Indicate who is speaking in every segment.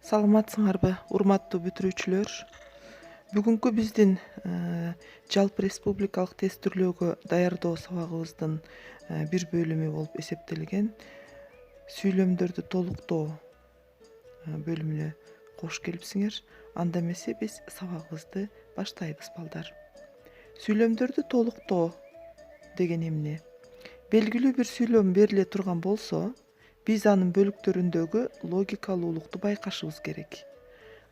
Speaker 1: Саламатсыңарбы, урматтуу бүтүрүүчүлөр? Бүгүнкү биздин жалпы республикалык тестирлөөгө даярдоо сабагыбыздын бир бөлүмү болуп эсептелген сүйлөмдөрдү толуктоо бөлүмүнө кош келипсиңер. Анда эмесе биз сабагыбызды баштайбыз, балдар. Сүйлөмдөрдү толуктоо деген эмне? Белгилүү бир сүйлөм бериле турган болсо, биз анын бөлүктөрүндөгү логикалуулукту байкашыбыз керек.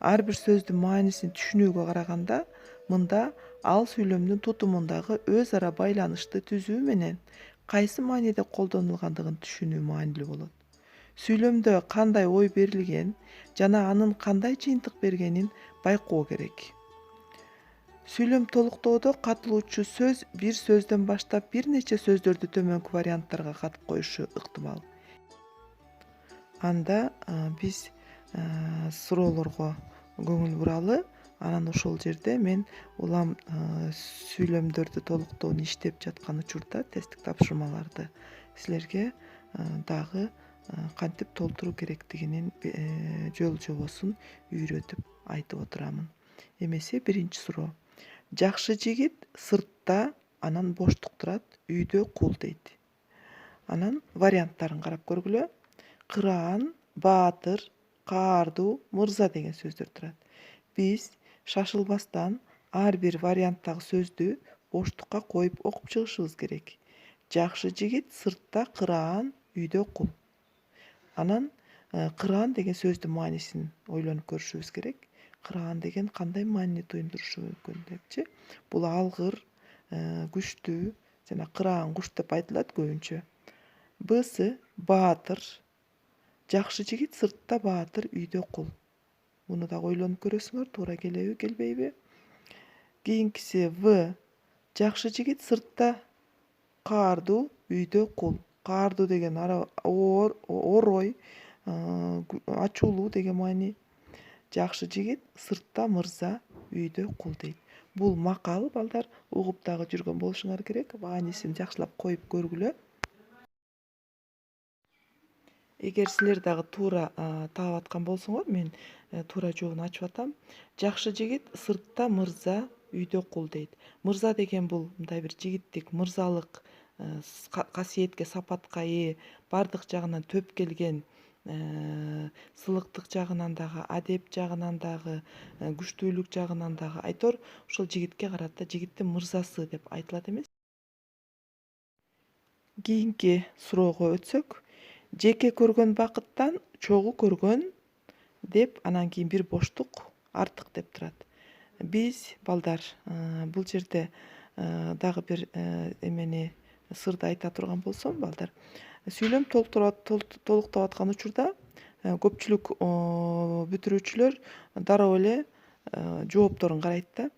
Speaker 1: Ар бир сөздүн маанисин түшүнүүгө караганда, мында ал сүйлөмдүн тутумундагы өз ара байланышты түзүү менен кайсы мааниде колдонулгандыгын түшүнүү маанилүү болот. Сүйлөмдө кандай ой берилген жана анын кандай жыйынтык бергенин байкоо керек. Сүйлөм толуктоодо катылуучу сөз бир сөздөн баштап бир нече сөздөрдү төмөнкү варианттарга катып коюшу ыктымал. Анда биз суроолорго көңүл буралы. Анан ошол жерде мен улам сүйлөмдөрдү толуктоону иштеп жаткан учурда тесттик тапшырмаларды силерге дагы кантип толтуруу керектигинин жол жобосун үйрөтүп айтып отурамын. Эмесе биринчи суроо. Жакшы жигит сыртта, анан боштук турат, үйдө кул дейт. Анан варианттарын карап көргүлө. Кыраан, баатыр, каардуу, мырза деген сөздөр турат. Биз шашылбастан ар бир варианттагы сөздү боштукка коюп окуп чыгышыбыз керек. Жакшы жигит сыртта кыраан, үйдө кул. Анан кыраан деген сөздүн маанисин ойлонуп көрүшүбүз керек. Кыраан деген кандай маанини туюндурушу мүмкүн депчи? Бул алгыр, күчтүү жана кыраан куш деп айтылат көбүнчө. Бсы баатыр. Жакшы жигит сыртта баатыр, үйдө кул. Муну дагы ойлонуп көрөсүңөр, туура келеби, келбейби? Кийинкиси В. Жакшы жигит сыртта каардуу, үйдө кул. Каардуу деген орой, ачуулуу деген маани. Жакшы жигит сыртта мырза, үйдө кул дейт. Бул макал, балдар, угуп дагы жүргөн болушуңар керек. Маанисин жакшылап коюп көргүлө. Эгер силер дагы туура таап аткан болсоңор, мен туура жообун ачып атам. Жакшы жигит сыртта мырза, үйдө кул дейт. Мырза деген бул мындай бир жигиттик, мырзалык касиетке, сапатка ээ, бардык жагынан төп келген, сылыктык жагынан дагы, адеп жагынан дагы, күчтүүлүк жагынан дагы, айтор ошол жигитке карата жигиттин мырзасы деп айтылат эмес. Кийинки суроого өтсөк, жеке көргөн бакыттан чогуу көргөн деп, анан кийин бир боштук артык деп турат. Биз, балдар, бул жерде дагы бир эмени сырды айта турган болсом, балдар, сүйлөм толуктап аткан учурда көпчүлүк бүтүрүүчүлөр дароо эле жоопторун карайт да.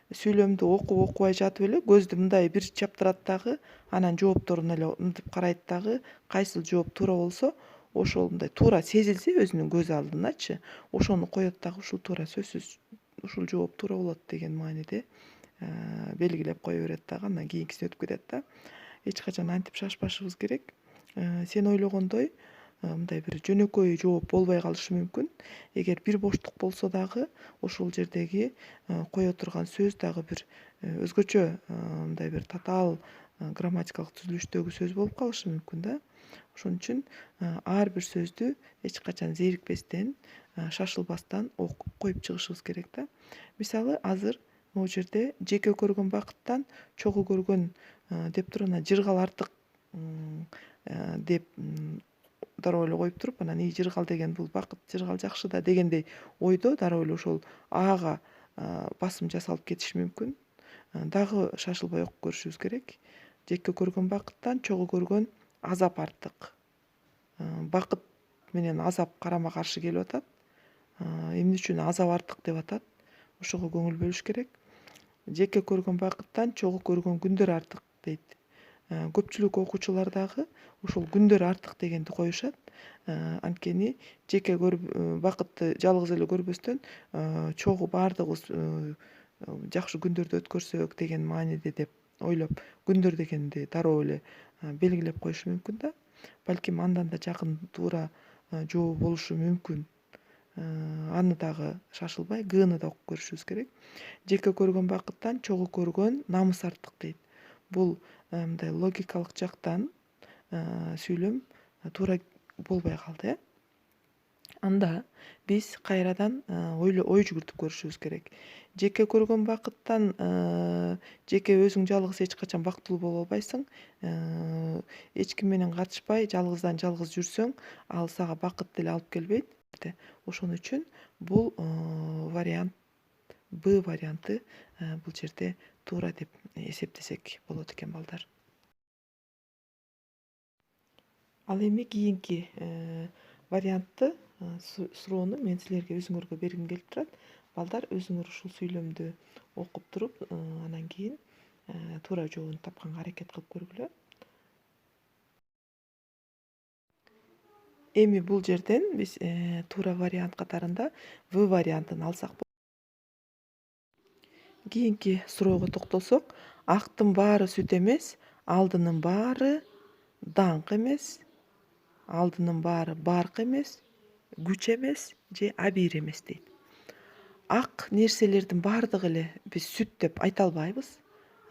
Speaker 1: Сүйлөмдү окуп окубай жатып эле көздү мындай бир чаптырат дагы, анан жоопторуна эле мынтип карайт дагы, кайсыл жооп туура болсо, ошол мындай туура сезилсе өзүнүн көз алдыначы, ошону коет дагы, ушул туура, сөзсүз ушул жооп туура болот деген мааниде белгилеп кое берет дагы, андан кийинкисине өтүп кетет да. Эч качан антип шашпашыбыз керек. Сен ойлогондой мындай бир жөнөкөй жооп болбой калышы мүмкүн. Эгер бир боштук болсо дагы, ошол жердеги кое турган сөз дагы бир өзгөчө, мындай бир татаал грамматикалык түзүлүштөгү сөз болуп калышы мүмкүн да. Ошон үчүн ар бир сөздү эч качан зерикпестен, шашылбастан окуп коюп чыгышыбыз керек да. Мисалы, азыр могу жерде жеке көргөн бакыттан чогуу көргөн деп туруп, анан жыргал артык деп дароо эле коюп туруп, анан жыргал деген бул бакыт, жыргал жакшы да дегендей ойдо дароо эле ошол ага басым жасалып кетиши мүмкүн. Дагы шашылбай окуп көрүшүбүз керек. Жеке көргөн бакыттан чогуу көргөн азап артык. Бакыт менен азап карама каршы келип атат. Эмне үчүн азап артык деп атат? Ошого көңүл бөлүш керек. Жеке көргөн бакыттан чогуу көргөн күндөр артык дейт. Көпчүлүк окуучулар дагы ошол күндөр артык дегенди коюшат. Анткени жеке бакытты жалгыз эле көрбөстөн, чогуу баардыгыбыз жакшы күндөрдү өткөрсөк деген мааниде деп ойлоп күндөр дегенди дароо эле белгилеп коюшу мүмкүн да. Балким андан да жакын туура жооп болушу мүмкүн. Аны дагы шашылбай Гны да окуп көрүшүбүз керек. Жеке көргөн бакыттан чогуу көргөн намыс артык дейт. Бул мындай логикалык жактан сүйлөм туура болбой калды. Анда биз кайрадан ой жүгүртүп көрүшүбүз керек. Жеке көргөн бакыттан жеке өзүң жалгыз эч качан бактылуу боло албайсың. Эч ким менен катышпай жалгыздан жалгыз жүрсөң, ал сага бакыт деле алып келбейт. Ошон үчүн бул вариант Б варианты бул жерде туура деп эсептесек болот экен балдар. Ал эми кийинки вариантты суроону мен силерге өзүңөргө бергим келип турат. Балдар өзүңөр ушул сүйлөмдү окуп туруп, анан кийин туура жообун тапканга аракет кылып көргүлө. Эми бул жерден биз туура вариант катарында В вариантын алсак болот. Кийинки суроого токтолсок, актын баары сүт эмес, алдынын баары даңк эмес, алдынын баары барк эмес, күч эмес же абийир эмес дейт. Ак нерселердин баардыгы эле биз сүт деп айта албайбыз.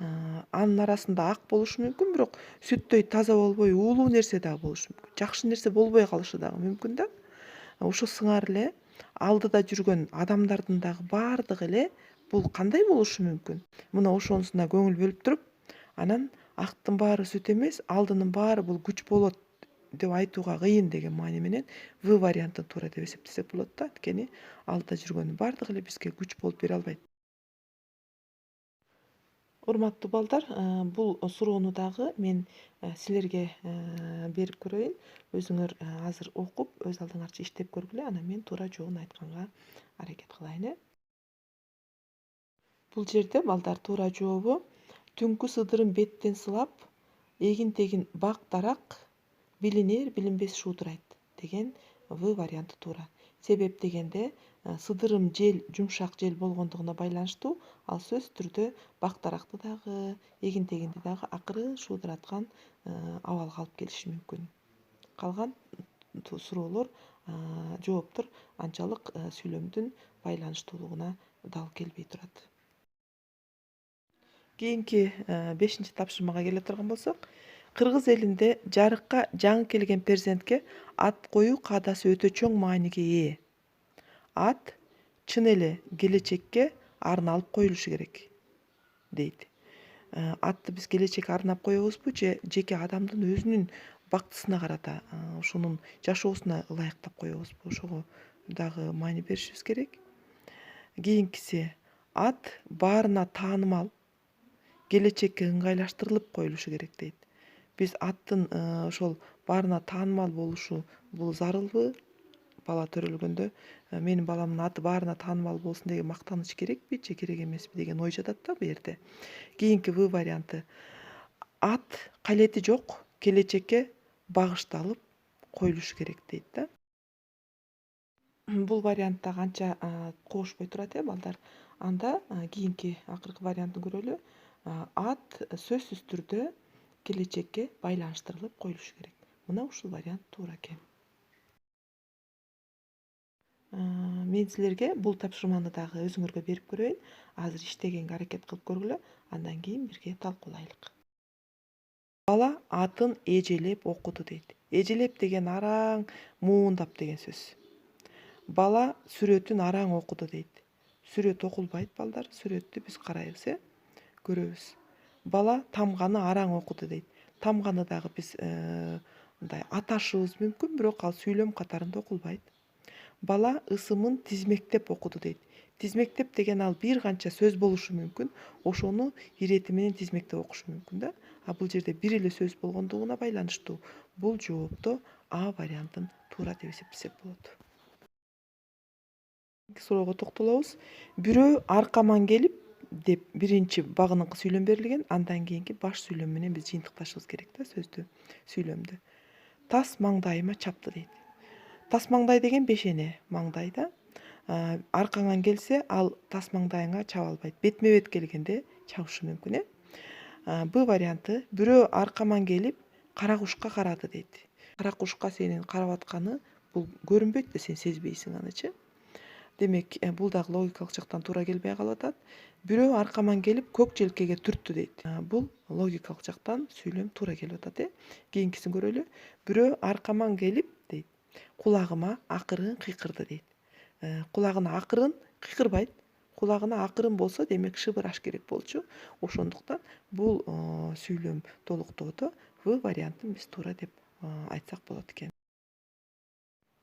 Speaker 1: Анын арасында ак болушу мүмкүн, бирок сүттөй таза болбой уулуу нерсе дагы болушу мүмкүн. Жакшы нерсе болбой калышы дагы мүмкүн да. Ошол сыңар эле алдыда жүргөн адамдардын дагы баардыгы эле бул кандай болушу мүмкүн? Мына ошонусуна көңүл бөлүп туруп, анан актын баары сүт эмес, алдынын баары бул күч болот деп айтууга кыйын деген маани менен В вариантын туура деп эсептесек болот да. Анткени алдыда жүргөндүн баардыгы эле бизге күч болуп бере албайт. Урматтуу балдар, бул суроону дагы мен силерге берип көрөйүн. Өзүңөр азыр окуп, өз алдыңарча иштеп көргүлө, анан мен туура жообун айтканга аракет кылайын. Бул жерде балдар туура жообу түнкү сыдырын беттен сылап, эгин-тегин бак дарак билинер билинбес шуудурайт деген В варианты туура. Себеп дегенде сыдырым жел, жумшак жел болгондугуна байланыштуу ал сөзсүз түрдө бак даракты дагы, эгин-тегинди дагы акырын шуудураткан абалга алып келиши мүмкүн. Калган суроолор, жооптор анчалык сүйлөмдүн байланыштуулугуна дал келбей турат. Кийинки 5-чи тапшырмага келе турган болсок, кыргыз элинде жарыкка жаңы келген перзентке ат коюу каадасы өтө чоң мааниге ээ. Ат чын эле келечекке арналып коюлушу керек дейт. Атты биз келечекке арнап коебузбу же жеке адамдын өзүнүн бактысына карата, ошонун жашоосуна ылайыктап коебузбу? Ошого дагы маани беришибиз керек. Кийинкиси, ат баарына таанымал, келечекке ыңгайлаштырылып коюлушу керек дейт. Биз аттын ошол баарына таанымал болушу бул зарылбы? Бала төрөлгөндө менин баламдын аты баарына таанымал болсун деген мактаныч керекпи же керек эмеспи деген ой жатат да бул жерде. Кийинки В варианты, ат калети жок, келечекке багышталып коюлушу керек дейт да. Бул вариант дагы анча кобушпой турат балдар. Анда кийинки акыркы вариантын көрөлү. Ат сөзсүз түрдө келечекке байланыштырылып коюлушу керек. Мына ушул вариант туура экен. Мен силерге бул тапшырманы дагы өзүңөргө берип көрөйүн. Азыр иштегенге аракет кылып көргүлө, андан кийин бирге талкуулайлык. Бала атын эжелеп окуду дейт. Эжелеп деген араң, муундап деген сөз. Бала сүрөтүн араң окуду дейт. Сүрөт окулбайт балдар, сүрөттү биз карайбыз, көрөбүз. Бала тамганы араң окуду дейт. Тамганы дагы биз мындай аташыбыз мүмкүн, бирок ал сүйлөм катарында окулбайт. Бала ысымын тизмектеп окуду дейт. Тизмектеп деген ал бир канча сөз болушу мүмкүн, ошону ирети менен тизмектеп окушу мүмкүн да. А бул жерде бир эле сөз болгондугуна байланыштуу. Бул жоопто А вариантын туура деп эсептесек болот. Суроого токтолобуз. Бирөө аркаман келип деп биринчи багыныңкы сүйлөм берилген, андан кийинки баш сүйлөм менен биз жыйынтыкташыбыз керек да сөздү, сүйлөмдү. Тас маңдайыма чапты дейт. Тас маңдай деген бешене маңдай да. аркаңан келсе ал тас маңдайыңа чаба албайт. Бетме бет келгенде чабышы мүмкүн. Б варианты: бирөө аркаман келип кара кушка карады дейт. Кара кушка сенин карап атканы бул көрүнбөйт да, сен сезбейсиң анычы. Демек, бул дагы логикалык жактан туура келбей калып атат. Бирөө аркаман келип көк желкеге түрттү дейт. Бул логикалык жактан сүйлөм туура келип атат. Кийинкисин көрөлү. Бирөө аркаман келип дейт, кулагыма акырын кыйкырды дейт. Кулагына акырын кыйкырбайт. Кулагына акырын болсо, демек шыбыраш керек болчу. Ошондуктан бул сүйлөм толуктоодо В вариантын биз туура деп айтсак болот экен.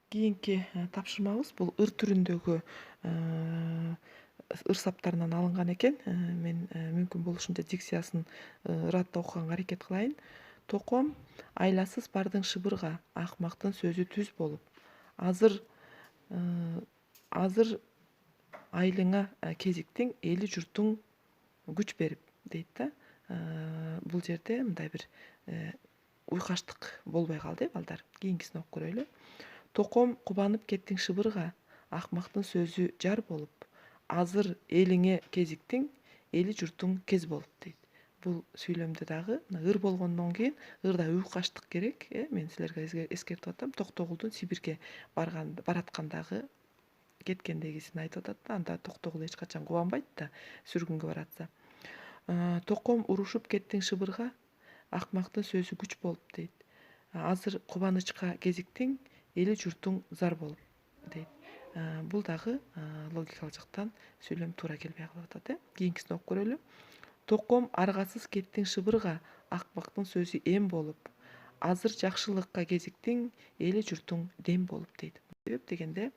Speaker 1: Кийинки тапшырмабыз бул ыр түрүндөгү ыр саптарынан алынган экен. Мен мүмкүн болушунча дикциясын ыраттуу окуганга аракет кылайын. Током айласыз бардың шыбырга, акмактын сөзү түз болуп. Азыр айлыңа кезиктиң, эли журтуң күч берип дейт да. Бул жерде мындай бир уйкаштык болбой калды балдар. Кийинкисин окуп көрөлү. Током кубанып кеттиң шыбырга, акмактын сөзү жар болуп. Азыр элиңе кезиктиң, эли журтуң кез болуп дейт. Бул сүйлөмдө дагы ыр болгондон кийин ырда уйкаштык керек. Мен силерге эскертип атам. Токтогулдун Сибирге бараткандагы кеткендегисин айтып атат да. Анда Токтогул эч качан кубанбайт да, сүргүнгө баратса. Током урушуп кеттиң шыбырга, акмактын сөзү күч болуп дейт. Азыр кубанычка кезиктиң, эли журтуң зар болуп дейт. Бул дагы логикалык жактан сүйлөм туура келбей калып атат. Кийинкисин окуп көрөлү. Током аргасыз кеттиң шыбырга, акмактын сөзү эм болуп. Азыр жакшылыкка кезиктиң, эли журтуң дем болуп дейт. Себеп дегенде,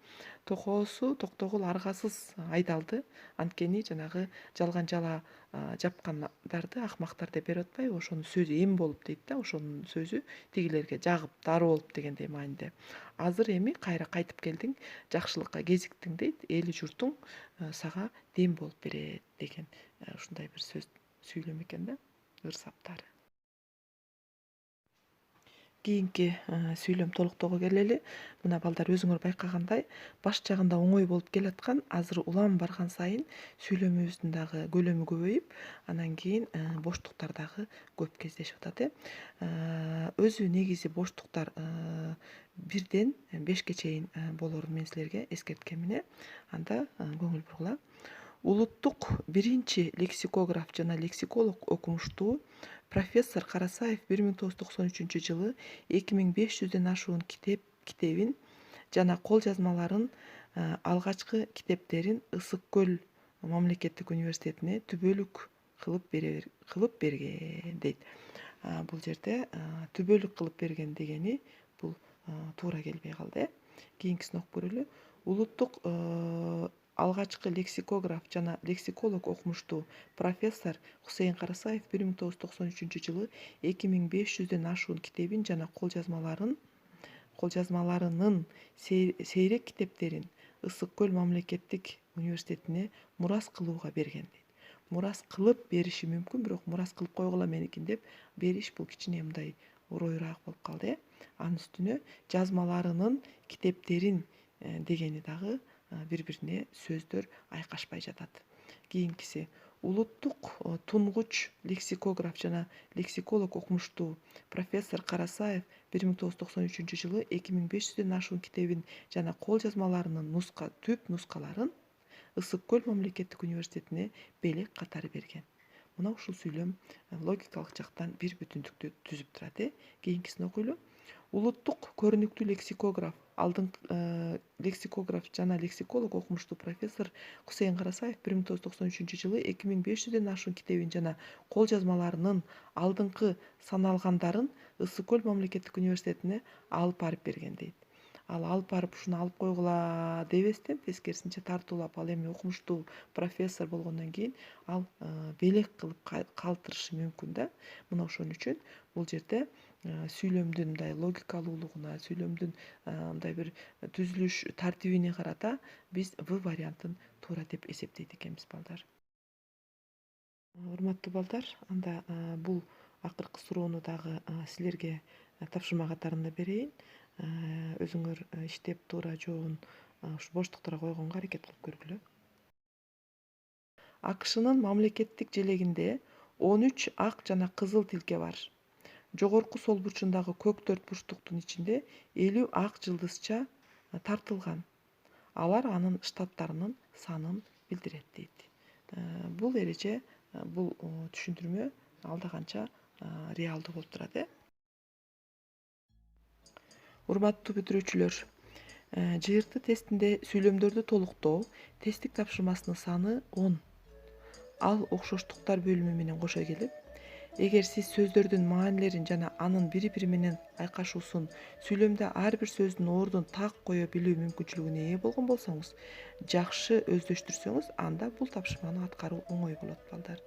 Speaker 1: Токтогул аргасыз айдалды. Анткени жанагы жалган жала жапкандарды акмактар деп берип атпайбы? Ошонун сөзү эм болуп дейт да. Ошонун сөзү тигилерге жагып, дары болуп дегендей маанинде. Азыр эми кайра кайтып келдиң, жакшылыкка кезиктиң дейт. Эли журтуң сага дем болуп берет деген ушундай бир сөз сүйлөм экен да, ыр саптары. Кийинки сүйлөм толуктоого келели. Мына балдар өзүңөр байкагандай, баш жагында оңой болуп келаткан, азыр улам барган сайын сүйлөмүбүздүн дагы көлөмү көбөйүп, анан кийин боштуктар дагы көп кездешип атат. Өзү негизи боштуктар 1ден 5ке чейин болорун мен силерге эскерткем эле. Анда көңүл бургула. Улуттук биринчи лексикограф жана лексиколог окумуштуу профессор Карасаев 1993-жылы 2500ден ашуун китебин жана кол жазмаларын, алгачкы китептерин Ысык көл мамлекеттик университетине түбөлүк кылып берген дейт. Бул жерде түбөлүк кылып берген дегени бул туура келбей калды. Кийинкисин окуп көрөлү. Улуттук алгачкы лексикограф жана лексиколог окумуштуу профессор Хусейин Карасаев 1993-жылы 2500ден ашуун китебин жана кол жазмаларынын сейрек китептерин Ысык көл мамлекеттик университетине мурас кылууга берген дейт. Мурас кылып бериши мүмкүн, бирок мурас кылып койгула меникин деп бериш бул кичине мындай оройураак болуп калды. Анын үстүнө жазмаларынын китептерин дегени дагы бири-бирине сөздөр айкашпай жатат. Кийинкиси улуттук тунгуч лексикограф жана лексиколог окумуштуу профессор Карасаев 1993-жылы 2500ден ашуун китебин жана кол жазмаларынын түп нускаларын Ысык көл мамлекеттик университетине белек катары берген. Мына ушул сүйлөм логикалык жактан бир бүтүндүктү түзүп турат. Кийинкисин окуйлу. Улуттук көрүнүктүү лексикограф жана лексиколог окумуштуу профессор Хусейин Карасаев 1993-жылы 2500ден ашуун китебин жана кол жазмаларынын алдыңкы саналгандарын Ысык көл мамлекеттик университетине алып барып берген дейт. Ал алып барып ушуну алып койгула дебестен, тескерисинче тартуулап, ал эми окумуштуу профессор болгондон кийин ал белек кылып калтырышы мүмкүн да. Мына ошон үчүн бул жерде сүйлөмдүн мындай логикалуулугуна, сүйлөмдүн мындай бир түзүлүш тартибине карата биз В вариантын туура деп эсептейт экенбиз балдар. Урматтуу балдар, анда бул акыркы суроону дагы силерге тапшырма катарында берейин. Өзүңөр иштеп туура жообун ушу боштуктарга койгонго аракет кылып көргүлө. АКШнын мамлекеттик желегинде 13 ак жана кызыл тилке бар. Жогорку сол бурчундагы көк төрт бурчтуктун ичинде 50 ак жылдызча тартылган. Алар анын штаттарынын санын билдирет дейт. Бул эреже, бул түшүндүрмө алда канча реалдуу болуп турат. Урматтуу бүтүрүүчүлөр, ЖРТ тестинде сүйлөмдөрдү толуктоо тесттик тапшырмасынын саны 10. Ал окшоштуктар бөлүмү менен кошо келип, эгер сиз сөздөрдүн маанилерин жана анын бири-бири менен айкашуусун, сүйлөмдө ар бир сөздүн ордун так кое билүү мүмкүнчүлүгүнө ээ болгон болсоңуз, жакшы өздөштүрсөңүз, анда бул тапшырманы аткаруу оңой болот балдар.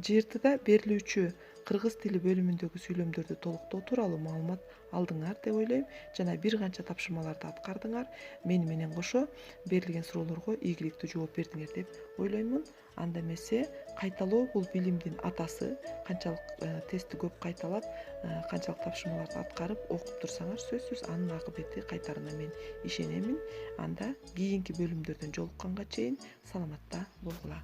Speaker 1: ЖРТда берилүүчү кыргыз тили бөлүмүндөгү сүйлөмдөрдү толуктоо тууралуу маалымат алдыңар деп ойлойм жана бир канча тапшырмаларды аткардыңар. Мени менен кошо берилген суроолорго ийгиликтүү жооп бердиңер деп ойлоймун. Анда эмесе кайталоо бул билимдин атасы. Канчалык тестти көп кайталап, канчалык тапшырмаларды аткарып окуп турсаңар, сөзсүз анын акыбети кайтарына мен ишенемин. Анда кийинки бөлүмдөрдөн жолукканга чейин саламатта болгула.